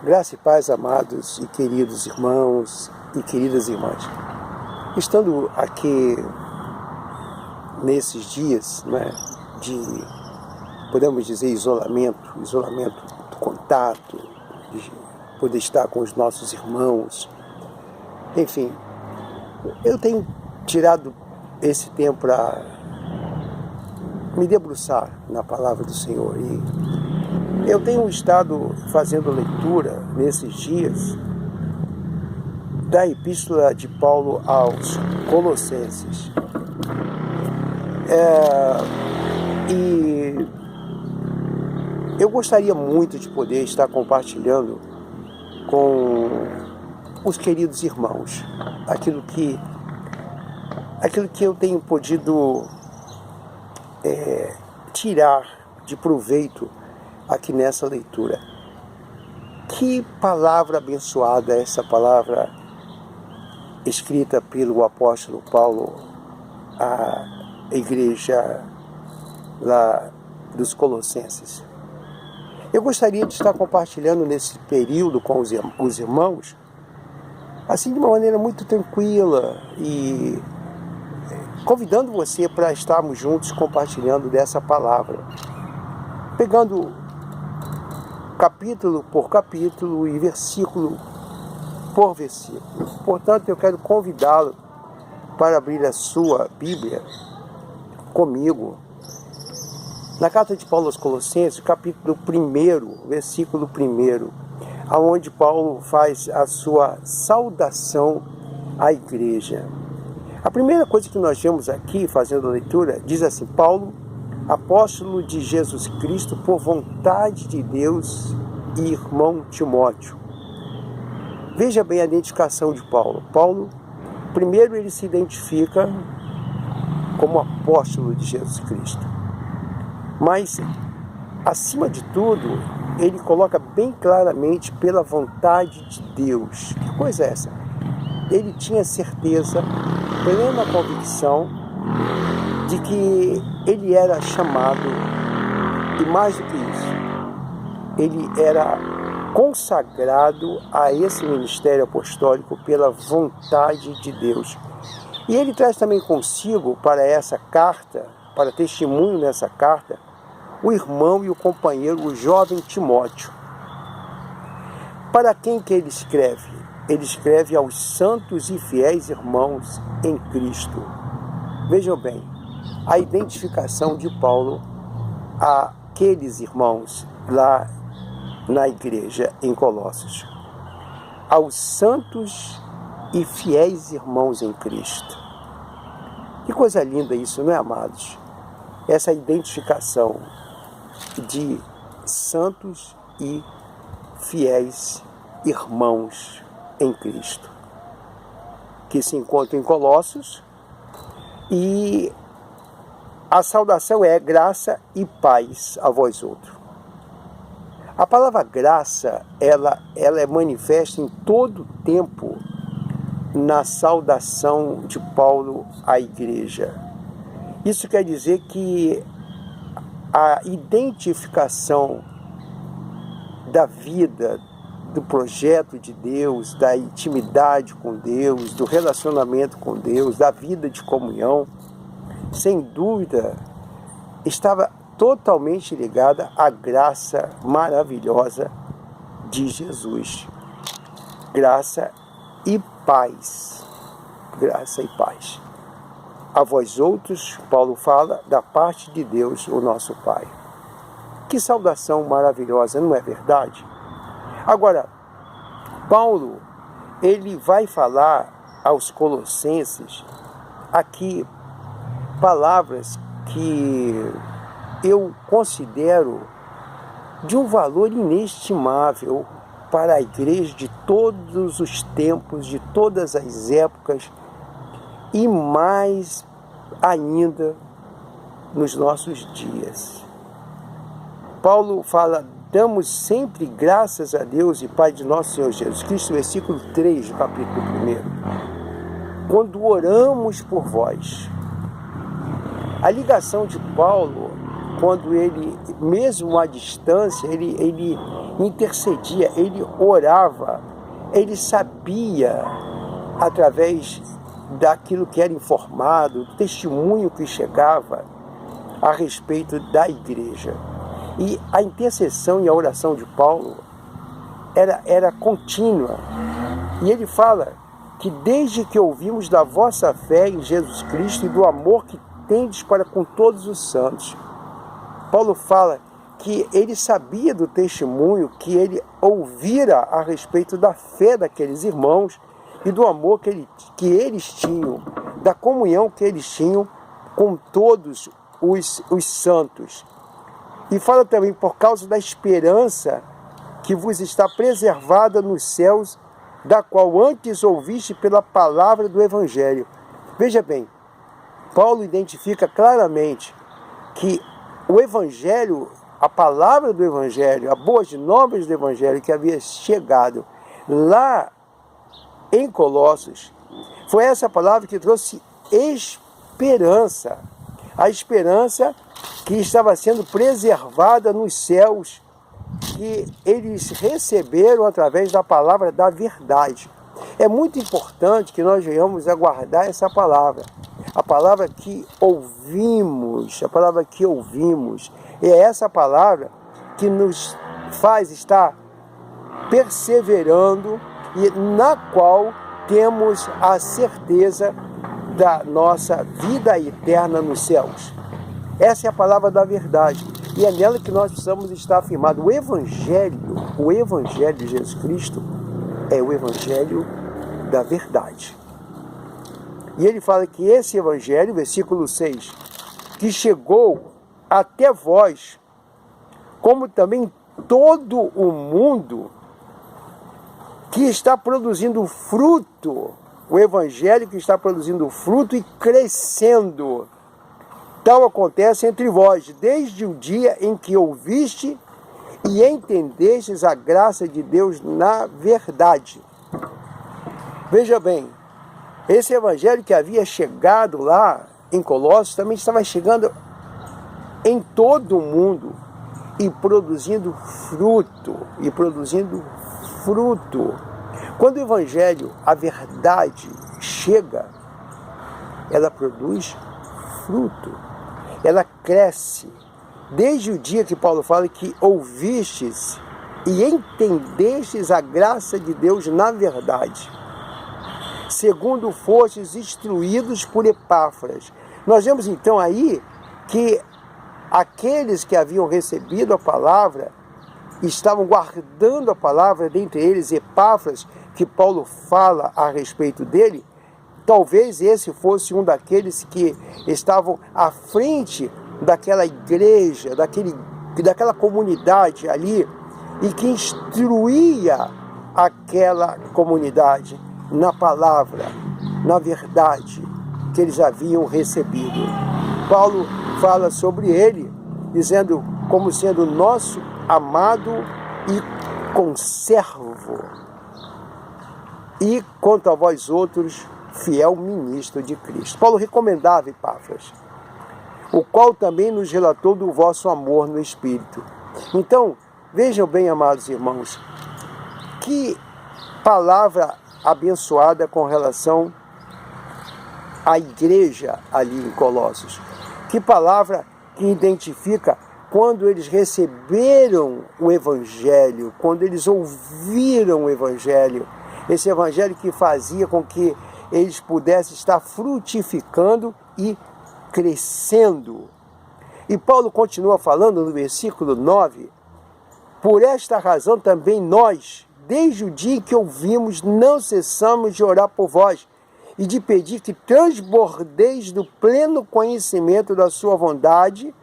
Graça e paz, amados e queridos irmãos e queridas irmãs. Estando aqui nesses dias, de, podemos dizer, isolamento do contato, de poder estar com os nossos irmãos, enfim, eu tenho tirado esse tempo para me debruçar na palavra do Senhor e eu tenho estado fazendo leitura nesses dias da epístola de Paulo aos Colossenses. E eu gostaria muito de poder estar compartilhando com os queridos irmãos aquilo que eu tenho podido tirar de proveito aqui nessa leitura. Que palavra abençoada é essa palavra escrita pelo apóstolo Paulo à igreja lá dos Colossenses. Eu gostaria de estar compartilhando nesse período com os irmãos, assim de uma maneira muito tranquila e convidando você para estarmos juntos compartilhando dessa palavra, pegando capítulo por capítulo e versículo por versículo. Portanto, eu quero convidá-lo para abrir a sua Bíblia comigo na carta de Paulo aos Colossenses, capítulo 1, versículo 1, aonde Paulo faz a sua saudação à igreja. A primeira coisa que nós vemos aqui, fazendo a leitura, diz assim: Paulo, apóstolo de Jesus Cristo, por vontade de Deus, e irmão Timóteo. Veja bem a identificação de Paulo. Paulo, primeiro, ele se identifica como apóstolo de Jesus Cristo. Mas, acima de tudo, ele coloca bem claramente pela vontade de Deus. Que coisa é essa? Ele tinha certeza, plena convicção, de que ele era chamado, e mais do que isso, ele era consagrado a esse ministério apostólico pela vontade de Deus. E ele traz também consigo para essa carta, para testemunho nessa carta, o irmão e o companheiro, o jovem Timóteo. Para quem que ele escreve? Ele escreve aos santos e fiéis irmãos em Cristo. Vejam bem, a identificação de Paulo àqueles irmãos lá na igreja em Colossos. Aos santos e fiéis irmãos em Cristo. Que coisa linda isso, não é, amados? Essa identificação de santos e fiéis irmãos em Cristo, que se encontram em Colossos, e a saudação é graça e paz a vós outros. A palavra graça, ela é manifesta em todo o tempo na saudação de Paulo à igreja. Isso quer dizer que a identificação da vida, do projeto de Deus, da intimidade com Deus, do relacionamento com Deus, da vida de comunhão, sem dúvida, estava totalmente ligada à graça maravilhosa de Jesus. Graça e paz. Graça e paz. A vós outros, Paulo fala, da parte de Deus, o nosso Pai. Que saudação maravilhosa, não é verdade? Agora, Paulo, ele vai falar aos Colossenses aqui palavras que eu considero de um valor inestimável para a igreja de todos os tempos, de todas as épocas e mais ainda nos nossos dias. Paulo fala: damos sempre graças a Deus e Pai de nosso Senhor Jesus Cristo, versículo 3 do capítulo 1, quando oramos por vós. A ligação de Paulo quando ele, mesmo à distância, ele intercedia, ele orava, ele sabia, através daquilo que era informado, do testemunho que chegava a respeito da igreja. E a intercessão e a oração de Paulo era contínua. E ele fala que desde que ouvimos da vossa fé em Jesus Cristo e do amor que tendes para com todos os santos. Paulo fala que ele sabia do testemunho que ele ouvira a respeito da fé daqueles irmãos e do amor que eles tinham, da comunhão que eles tinham com todos os santos. E fala também por causa da esperança que vos está preservada nos céus, da qual antes ouviste pela palavra do Evangelho. Veja bem, Paulo identifica claramente que o Evangelho, a palavra do Evangelho, as boas novas do Evangelho que havia chegado lá em Colossos, foi essa palavra que trouxe esperança. A esperança que estava sendo preservada nos céus, que eles receberam através da palavra da verdade. É muito importante que nós venhamos a guardar essa palavra. A palavra que ouvimos, é essa palavra que nos faz estar perseverando e na qual temos a certeza da nossa vida eterna nos céus. Essa é a palavra da verdade. E é nela que nós precisamos estar afirmados. O Evangelho de Jesus Cristo é o Evangelho da verdade. E ele fala que esse Evangelho, versículo 6, que chegou até vós, como também todo o mundo que está produzindo fruto, o Evangelho que está produzindo fruto e crescendo. Tal acontece entre vós, desde o dia em que ouviste e entendestes a graça de Deus na verdade. Veja bem, esse Evangelho que havia chegado lá em Colossos também estava chegando em todo o mundo e produzindo fruto, Quando o Evangelho, a verdade, chega, ela produz fruto, ela cresce. Desde o dia que Paulo fala que ouvistes e entendestes a graça de Deus na verdade, segundo fostes instruídos por Epáfras. Nós vemos então aí que aqueles que haviam recebido a palavra estavam guardando a palavra, dentre eles Epáfras, que Paulo fala a respeito dele. Talvez esse fosse um daqueles que estavam à frente daquela igreja, daquela comunidade ali, e que instruía aquela comunidade na palavra, na verdade que eles haviam recebido. Paulo fala sobre ele, dizendo como sendo nosso amado e conservo, e quanto a vós outros, fiel ministro de Cristo. Paulo recomendava Epáfras, o qual também nos relatou do vosso amor no Espírito. Então, vejam bem, amados irmãos, que palavra abençoada com relação à igreja ali em Colossos. Que palavra que identifica quando eles receberam o Evangelho, quando eles ouviram o Evangelho, esse Evangelho que fazia com que eles pudessem estar frutificando e crescendo. E Paulo continua falando no versículo 9, por esta razão também nós, desde o dia em que ouvimos, não cessamos de orar por vós e de pedir que transbordeis do pleno conhecimento da sua vontade,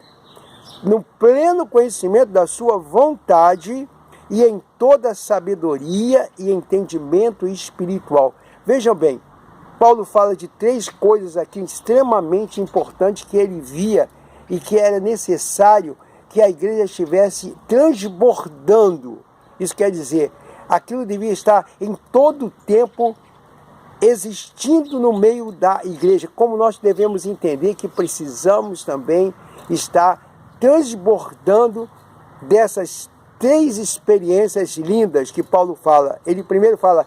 no pleno conhecimento da sua vontade e em toda sabedoria e entendimento espiritual. Vejam bem, Paulo fala de três coisas aqui extremamente importantes que ele via e que era necessário que a igreja estivesse transbordando. Isso quer dizer, aquilo devia estar em todo o tempo existindo no meio da igreja. Como nós devemos entender que precisamos também estar transbordando dessas 3 experiências lindas que Paulo fala. Ele primeiro fala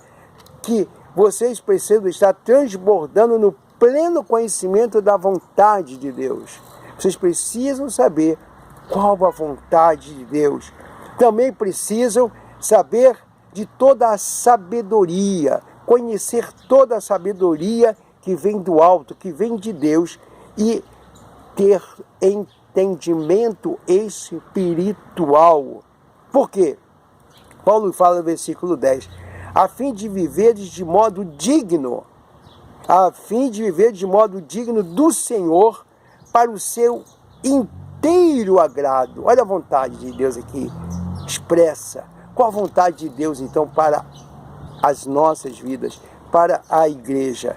que vocês precisam estar transbordando no pleno conhecimento da vontade de Deus. Vocês precisam saber qual a vontade de Deus. Também precisam saber de toda a sabedoria, conhecer toda a sabedoria que vem do alto, que vem de Deus, e ter entendimento espiritual. Por quê? Paulo fala no versículo 10, a fim de viver de modo digno, do Senhor, para o seu inteiro agrado. Olha a vontade de Deus aqui, expressa. Qual a vontade de Deus, então, para as nossas vidas, para a igreja?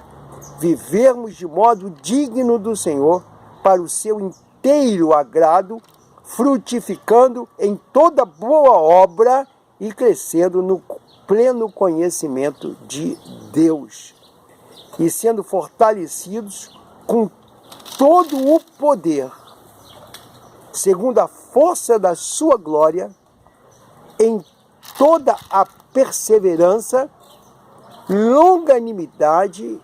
Vivermos de modo digno do Senhor, para o seu inteiro agrado, frutificando em toda boa obra e crescendo no pleno conhecimento de Deus, e sendo fortalecidos com todo o poder, segundo a força da sua glória, em toda a perseverança, longanimidade,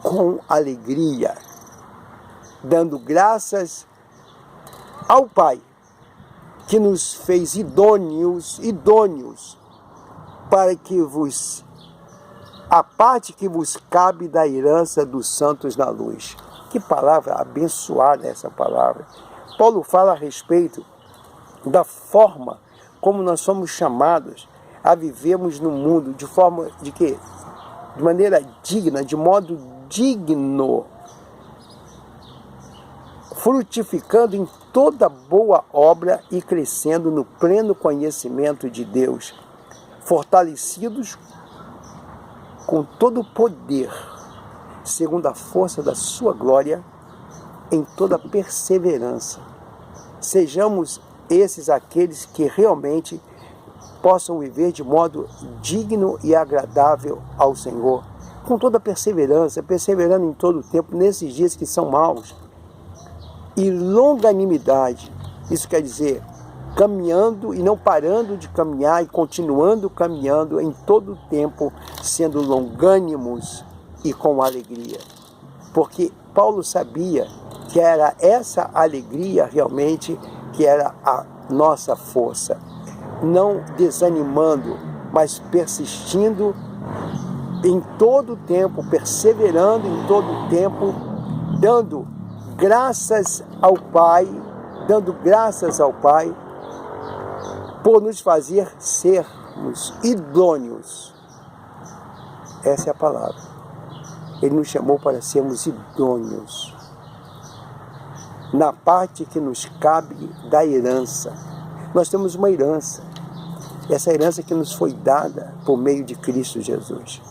com alegria, dando graças ao Pai, que nos fez idôneos, para que a parte que vos cabe da herança dos santos na luz. Que palavra abençoada essa palavra. Paulo fala a respeito da forma como nós somos chamados a vivermos no mundo, de forma de quê? De maneira digna, de modo digno, frutificando em toda boa obra e crescendo no pleno conhecimento de Deus, fortalecidos com todo o poder, segundo a força da sua glória, em toda perseverança. Sejamos esses aqueles que realmente possam viver de modo digno e agradável ao Senhor, com toda perseverança, perseverando em todo o tempo, nesses dias que são maus. E longanimidade, isso quer dizer, caminhando e não parando de caminhar e continuando caminhando em todo o tempo, sendo longânimos e com alegria. Porque Paulo sabia que era essa alegria realmente que era a nossa força. Não desanimando, mas persistindo em todo o tempo, perseverando em todo o tempo, dando graças ao Pai, por nos fazer sermos idôneos. Essa é a palavra. Ele nos chamou para sermos idôneos na parte que nos cabe da herança. Nós temos uma herança. Essa herança que nos foi dada por meio de Cristo Jesus,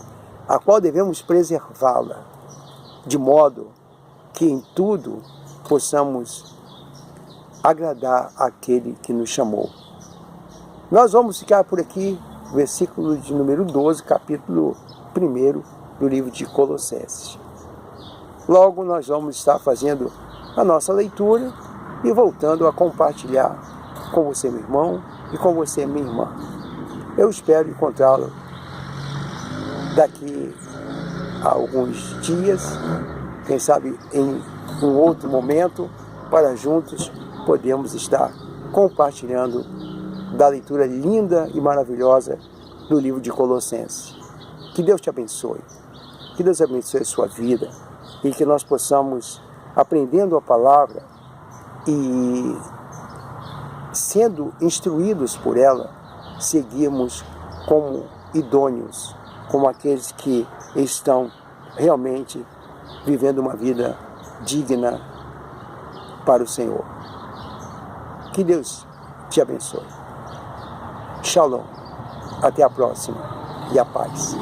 a qual devemos preservá-la, de modo que em tudo possamos agradar aquele que nos chamou. Nós vamos ficar por aqui, versículo de número 12, capítulo 1 do livro de Colossenses. Logo nós vamos estar fazendo a nossa leitura e voltando a compartilhar com você, meu irmão, e com você, minha irmã. Eu espero encontrá-lo daqui a alguns dias, quem sabe em um outro momento, para juntos podermos estar compartilhando da leitura linda e maravilhosa do livro de Colossenses. Que Deus te abençoe, que Deus abençoe a sua vida e que nós possamos, aprendendo a palavra e sendo instruídos por ela, seguirmos como idôneos, como aqueles que estão realmente vivendo uma vida digna para o Senhor. Que Deus te abençoe. Shalom. Até a próxima. E a paz.